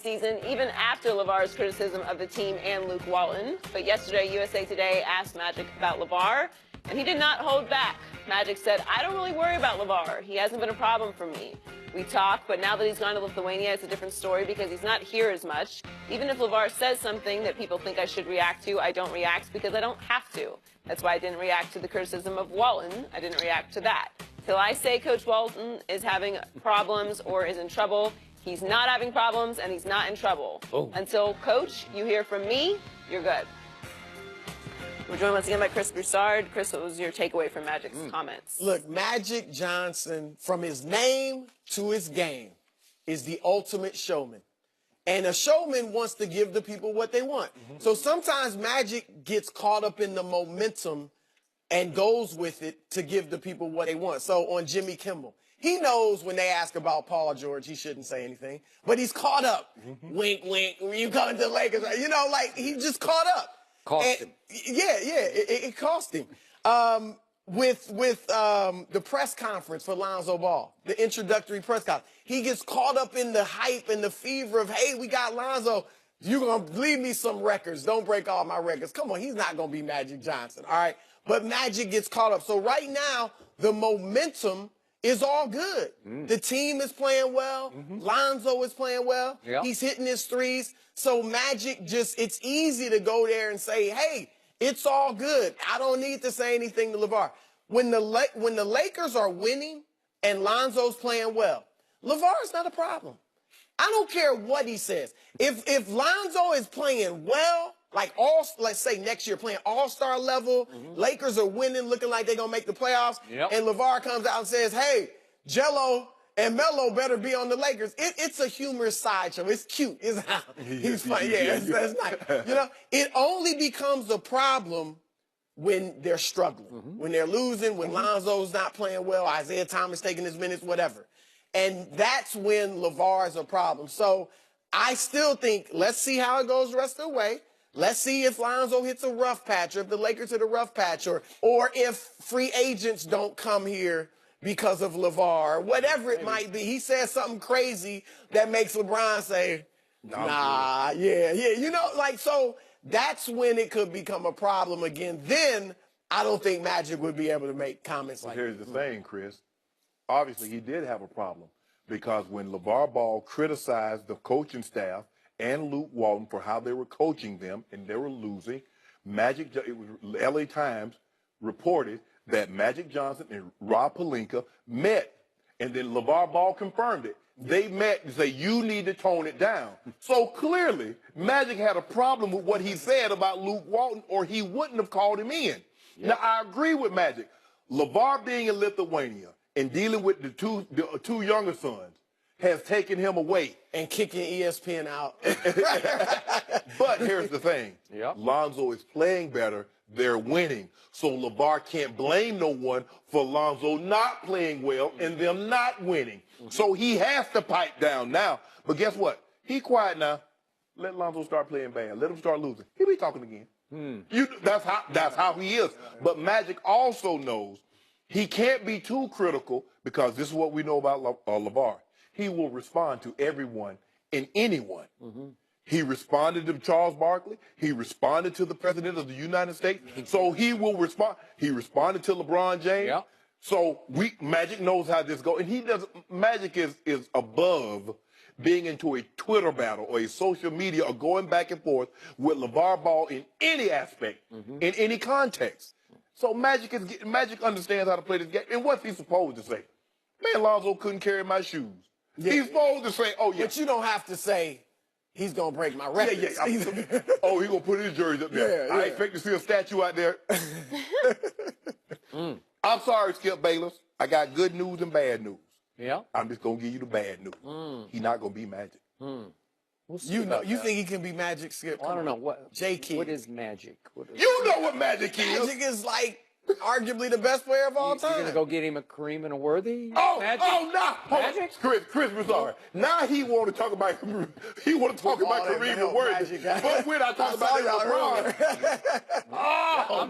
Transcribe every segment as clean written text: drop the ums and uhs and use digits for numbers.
season, even after LaVar's criticism of the team and Luke Walton. But yesterday, USA Today asked Magic about LaVar, and he did not hold back. Magic said, "I don't really worry about LaVar. He hasn't been a problem for me. We talk, but now that he's gone to Lithuania, it's a different story because he's not here as much. Even if LaVar says something that people think I should react to, I don't react because I don't have to. That's why I didn't react to the criticism of Walton. I didn't react to that. Till I say Coach Walton is having problems or is in trouble, he's not having problems and he's not in trouble. Oh. Until, Coach, you hear from me, you're good." We're joined once again by Chris Broussard. Chris, what was your takeaway from Magic's comments? Look, Magic Johnson, from his name to his game, is the ultimate showman. And a showman wants to give the people what they want. So sometimes Magic gets caught up in the momentum and goes with it to give the people what they want. So on Jimmy Kimmel, he knows when they ask about Paul George, he shouldn't say anything, but he's caught up. Wink, wink, when you come to the Lakers, you know, like he just caught up. Cost him. Yeah, it cost him. With the press conference for Lonzo Ball, the introductory press conference, he gets caught up in the hype and the fever of, hey, we got Lonzo. You're going to leave me some records. Don't break all my records. Come on, he's not going to be Magic Johnson, all right? But Magic gets caught up. So right now, the momentum is all good. The team is playing well. Lonzo is playing well. Yep. He's hitting his threes. So Magic just, it's easy to go there and say, hey, it's all good. I don't need to say anything to LaVar. When the Lakers are winning and Lonzo's playing well, LaVar's not a problem. I don't care what he says. If Lonzo is playing well, like let's say next year playing all-star level, Lakers are winning, looking like they're going to make the playoffs, and LaVar comes out and says, hey, Jello and Melo better be on the Lakers. It's a humorous sideshow. It's cute. He's funny. That's nice. You know, it only becomes a problem when they're struggling, when they're losing, when Lonzo's not playing well, Isaiah Thomas taking his minutes, whatever. And that's when LaVar is a problem. So I still think, let's see how it goes the rest of the way. Let's see if Lonzo hits a rough patch, or if the Lakers hit a rough patch, or if free agents don't come here because of LaVar, whatever it might be. He says something crazy that makes LeBron say, nah, yeah. You know, like, so that's when it could become a problem again. Then I don't think Magic would be able to make comments like that. Here's the thing, Chris. Obviously, he did have a problem because when LaVar Ball criticized the coaching staff and Luke Walton for how they were coaching them and they were losing, it was LA Times reported that Magic Johnson and Rob Pelinka met, and then LaVar Ball confirmed it. They met to say, you need to tone it down. So clearly, Magic had a problem with what he said about Luke Walton, or he wouldn't have called him in. Now, I agree with Magic. LaVar being in Lithuania and dealing with the two younger sons has taken him away. And kicking ESPN out. But here's the thing. Lonzo is playing better. They're winning. So LaVar can't blame no one for Lonzo not playing well and them not winning. So he has to pipe down now. But guess what? He quiet now. Let Lonzo start playing bad. Let him start losing. He'll be talking again. That's how he is. But Magic also knows he can't be too critical, because this is what we know about LaVar. He will respond to everyone and anyone. He responded to Charles Barkley. He responded to the President of the United States. So he will respond. He responded to LeBron James. So Magic knows how this goes. And he does. Magic is above being into a Twitter battle or a social media or going back and forth with LaVar Ball in any aspect, in any context. So Magic understands how to play this game. And what's he supposed to say? Man, Lonzo couldn't carry my shoes. He's supposed to say, oh, yeah. But you don't have to say, he's going to break my record. Oh, he's going to put his jersey up there. I expect to see a statue out there. I'm sorry, Skip Bayless. I got good news and bad news. I'm just going to give you the bad news. He's not going to be Magic. You think he can be Magic, Skip? Well, I don't know. What is Magic? You know what Magic is. Magic is like arguably the best player of all time. You're going to go get him a Kareem and a Worthy? Magic? No. Magic? Chris was sorry. Now he want to talk about Kareem and Worthy. But when I talk about LeBron.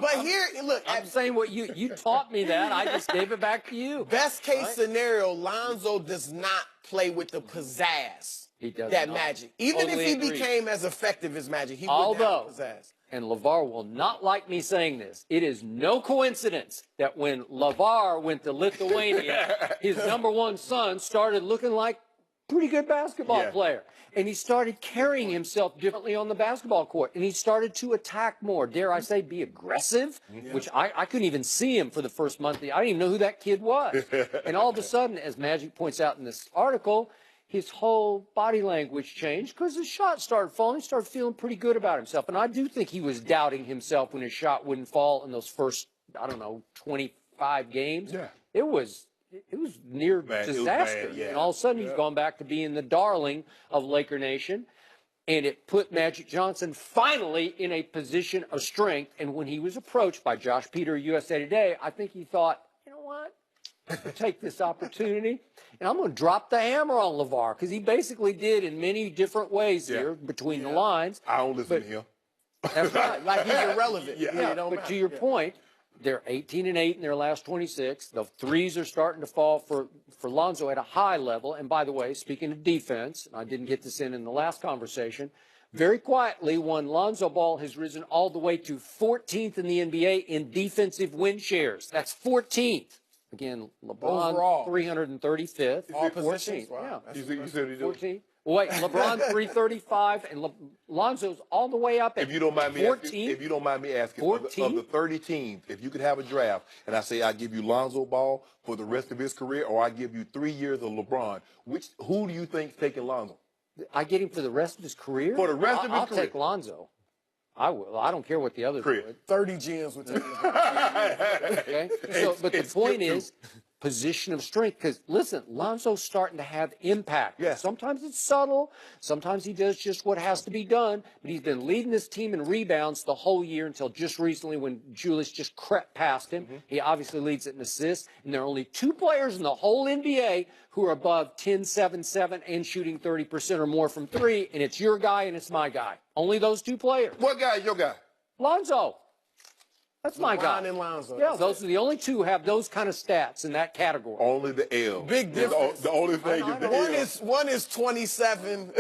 But here, look. I'm saying what you taught me that. I just gave it back to you. Best case scenario, Lonzo does not play with the pizzazz He does that not. Magic. Even Totally if he agree. became as effective as Magic, he wouldn't have his ass. And LaVar will not like me saying this, it is no coincidence that when LaVar went to Lithuania, his #1 son started looking like a pretty good basketball player. And he started carrying himself differently on the basketball court. And he started to attack more, dare I say, be aggressive, which I couldn't even see him for the first month. I didn't even know who that kid was. And all of a sudden, as Magic points out in this article, his whole body language changed because his shot started falling. He started feeling pretty good about himself. And I do think he was doubting himself when his shot wouldn't fall in those first, I don't know, 25 games. Yeah. It was near disaster. Bad, yeah. And all of a sudden, he's gone back to being the darling of Laker Nation. And it put Magic Johnson finally in a position of strength. And when he was approached by Josh Peter, USA Today, I think he thought, you know what? I'll take this opportunity, and I'm going to drop the hammer on LaVar, because he basically did in many different ways here between the lines. I don't listen to him. That's right. Like he's irrelevant. But to your point, they're 18-8 in their last 26. The threes are starting to fall for Lonzo at a high level. And by the way, speaking of defense, I didn't get this in the last conversation, very quietly, Lonzo Ball has risen all the way to 14th in the NBA in defensive win shares. That's 14th. Again, LeBron, Overall. 335th. All positions. 14th. Wow. Yeah. You said he 14. Wait, LeBron 335 and Lonzo's all the way up at If you don't mind me 14. asking, if you don't mind me asking, 14? of the 30 teams, if you could have a draft, and I say I give you Lonzo Ball for the rest of his career, or I give you 3 years of LeBron, who do you think's taking Lonzo? I get him for the rest of his career? For the rest of his I'll career. take Lonzo. I will. I don't care what the others would. 30 GMs would take Okay? But the point is, position of strength, because listen, Lonzo's starting to have impact. Yeah. Sometimes it's subtle, sometimes he does just what has to be done, but he's been leading this team in rebounds the whole year until just recently when Julius just crept past him. He obviously leads it in assists, and there are only 2 players in the whole NBA who are above 10-7-7 and shooting 30% or more from 3, and it's your guy and it's my guy. Only those 2 players. What guy is your guy? Lonzo. That's my guy. LeBron and Lonzo. Yeah, those are the only 2 who have those kind of stats in that category. Only the L. Big difference. The only thing is the L. One is 27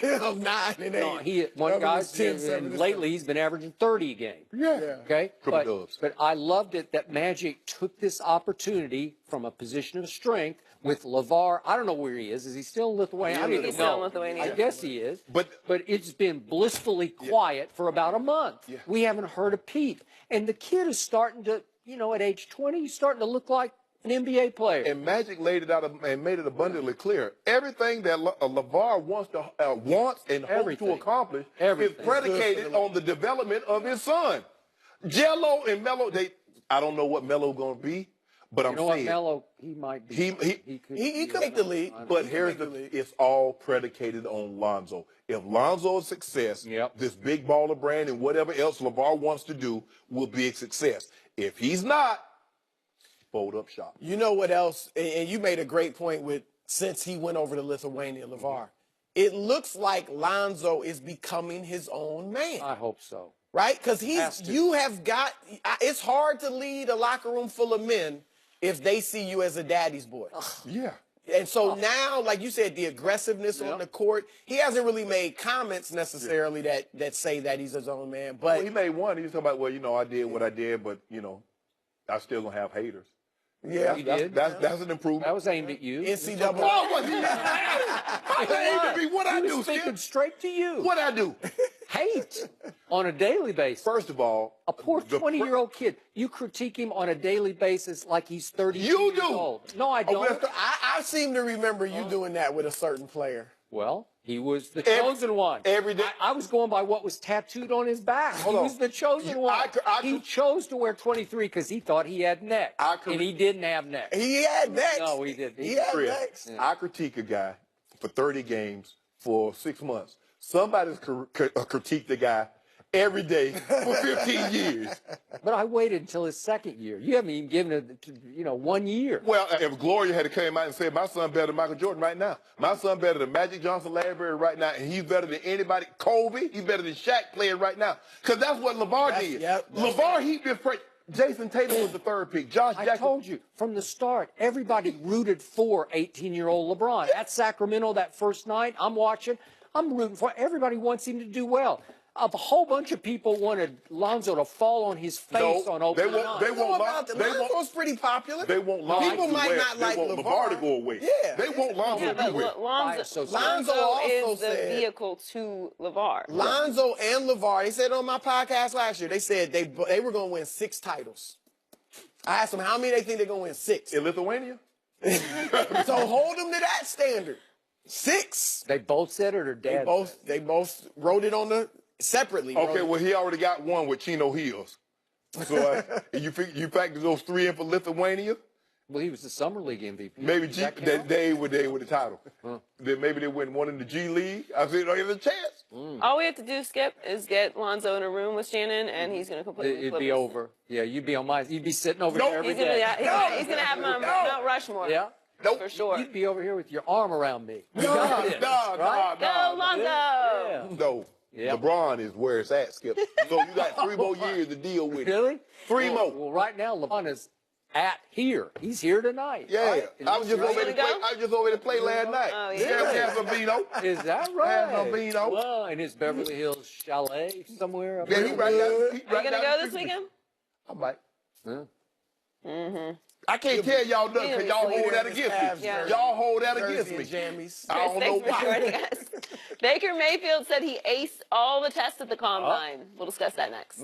of 9 and 8. No, one guy's 10, 7, lately he's been averaging 30 a game. Yeah. Okay. Triple dubs. But I loved it that Magic took this opportunity from a position of strength with LaVar. I don't know where he is. Is he still in Lithuania? I don't even He's still in know. Lithuania. I guess he is. But it's been blissfully quiet for about a month. Yeah. We haven't heard a peep. And the kid is starting to, at age 20, he's starting to look like an NBA player. And Magic laid it out and made it abundantly clear. Everything that LaVar wants and hopes to accomplish is predicated on the development of his son. Jello and Melo, I don't know what Melo going to be, but I'm saying what, Melo, he might be. He could make the league. But here's it's all predicated on Lonzo. If Lonzo is a success, this big baller brand and whatever else LaVar wants to do will be a success. If he's not, fold up shop. You know what else? And you made a great point with, since he went over to Lithuania, LaVar, it looks like Lonzo is becoming his own man. I hope so. Right? Because it's hard to lead a locker room full of men if they see you as a daddy's boy. Yeah. And so now, like you said, the aggressiveness on the court, he hasn't really made comments necessarily that say that he's his own man. But he made one. He was talking about, I did what I did, but, I still don't have haters. Yeah, he did. That's an improvement. That was aimed at you. NCAA. Oh, was he? How aimed at me? What I He do, was thinking Skip? straight to you. What I do? Hate on a daily basis. First of all, A poor 20-year-old kid. You critique him on a daily basis like he's 30 You years do. old. No, I don't. I seem to remember you doing that with a certain player. Well, he was the chosen one. every day. I was going by what was tattooed on his back. He was the chosen one. He chose to wear 23 because he thought he had neck. And he didn't have neck. He had next. No, he didn't. He had Chris, next. I critique a guy for 30 games for 6 months. Somebody's critiqued the guy every day for 15 years. But I waited until his second year. You haven't even given it, 1 year. Well, if Gloria had come out and said, my son better than Michael Jordan right now. My son better than Magic Johnson, Larry Bird right now, and he's better than anybody. Kobe, he's better than Shaq playing right now. Because that's what LaVar did. Yep, LaVar, he been Jason Tatum was the third pick. Josh I Jackson. told you from the start, everybody rooted for 18-year-old LeBron. At Sacramento that first night, I'm watching. I'm rooting for. Everybody wants him to do well. A whole bunch of people wanted Lonzo to fall on his face on opening night. Lonzo's pretty popular. They want Lonzo People to might wear, not like they want LaVar to go away. Yeah. They want Lonzo Yeah, to but do it. Lonzo also is the said- vehicle to LaVar. Lonzo and LaVar, they said on my podcast last year, they said they were going to win 6 titles. I asked them how many they think they're going to win 6. In Lithuania? So hold them to that standard. 6. They both said it, or Dad? They both wrote it on the separately. Okay, well, he already got one with Chino Hills. So you factor those 3 in for Lithuania? Well, he was the Summer League MVP. Maybe they with the title. Then maybe they win one in the G League. I said, there's a chance. All we have to do, Skip, is get Lonzo in a room with Shannon, and he's going to completely It'd be over. Yeah, you'd be sitting over here every He's day. going to have Mount Rushmore. Yeah. Nope. For sure. You'd be over here with your arm around me. Go, Lonzo! Yeah. No. Yeah. LeBron is where it's at, Skip. So you got 3 more years to deal with it. Really? 3 more. Well, right now, LeBron is at here. He's here tonight. Yeah. Right? I was just over to play last night. Oh, yeah. We had some vino. Is that right? Had some vino. Well, in his Beverly Hills chalet somewhere. Up Yeah, there. he right down. Are you going to go this weekend? I might. Yeah. I can't tell y'all nothing because y'all hold that against me. Yeah. Y'all hold that against me. Jammies. I don't know Thanks for why. joining us. Baker Mayfield said he aced all the tests at the Combine. We'll discuss that next.